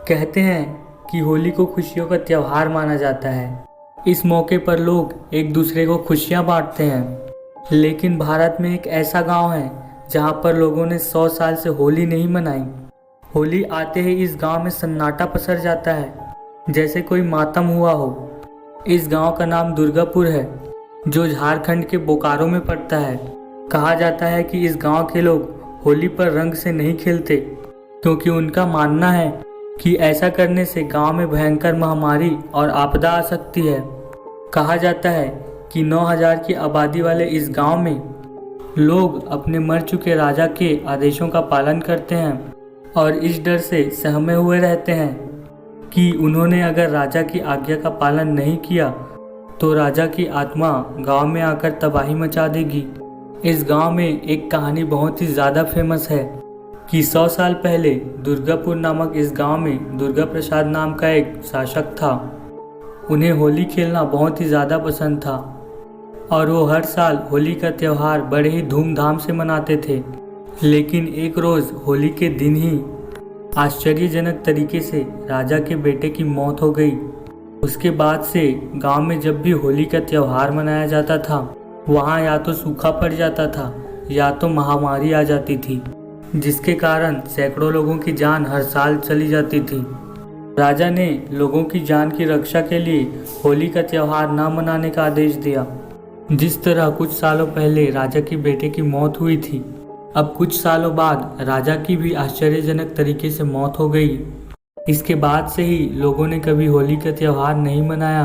कहते हैं कि होली को खुशियों का त्योहार माना जाता है। इस मौके पर लोग एक दूसरे को खुशियां बांटते हैं। लेकिन भारत में एक ऐसा गांव है जहां पर लोगों ने 100 साल से होली नहीं मनाई। होली आते ही इस गांव में सन्नाटा पसर जाता है, जैसे कोई मातम हुआ हो। इस गांव का नाम दुर्गापुर है, जो झारखंड के बोकारो में पड़ता है। कहा जाता है कि इस गांव के लोग होली पर रंग से नहीं खेलते, क्योंकि उनका मानना है कि ऐसा करने से गांव में भयंकर महामारी और आपदा आ सकती है। कहा जाता है कि 9000 की आबादी वाले इस गांव में लोग अपने मर चुके राजा के आदेशों का पालन करते हैं और इस डर से सहमे हुए रहते हैं कि उन्होंने अगर राजा की आज्ञा का पालन नहीं किया तो राजा की आत्मा गांव में आकर तबाही मचा देगी। इस गांव में एक कहानी बहुत ही ज़्यादा फेमस है कि 100 साल पहले दुर्गापुर नामक इस गांव में दुर्गा प्रसाद नाम का एक शासक था। उन्हें होली खेलना बहुत ही ज़्यादा पसंद था और वो हर साल होली का त्यौहार बड़े ही धूमधाम से मनाते थे। लेकिन एक रोज़ होली के दिन ही आश्चर्यजनक तरीके से राजा के बेटे की मौत हो गई। उसके बाद से गांव में जब भी होली का त्यौहार मनाया जाता था, वहाँ या तो सूखा पड़ जाता था या तो महामारी आ जाती थी, जिसके कारण सैकड़ों लोगों की जान हर साल चली जाती थी। राजा ने लोगों की जान की रक्षा के लिए होली का त्यौहार न मनाने का आदेश दिया। जिस तरह कुछ सालों पहले राजा की बेटे की मौत हुई थी, अब कुछ सालों बाद राजा की भी आश्चर्यजनक तरीके से मौत हो गई। इसके बाद से ही लोगों ने कभी होली का त्यौहार नहीं मनाया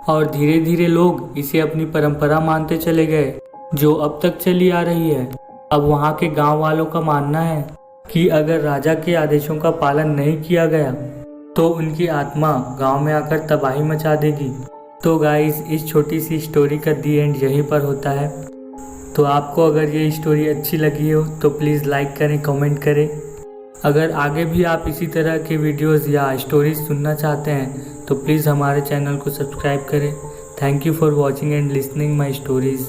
और धीरे धीरे लोग इसे अपनी परंपरा मानते चले गए, जो अब तक चली आ रही है। अब वहाँ के गांव वालों का मानना है कि अगर राजा के आदेशों का पालन नहीं किया गया तो उनकी आत्मा गांव में आकर तबाही मचा देगी। तो गाइस, इस छोटी सी स्टोरी का दी एंड यहीं पर होता है। तो आपको अगर ये स्टोरी अच्छी लगी हो तो प्लीज़ लाइक करें, कमेंट करें। अगर आगे भी आप इसी तरह के वीडियोस या स्टोरीज सुनना चाहते हैं तो प्लीज़ हमारे चैनल को सब्सक्राइब करें। Thank you for watching and listening my stories.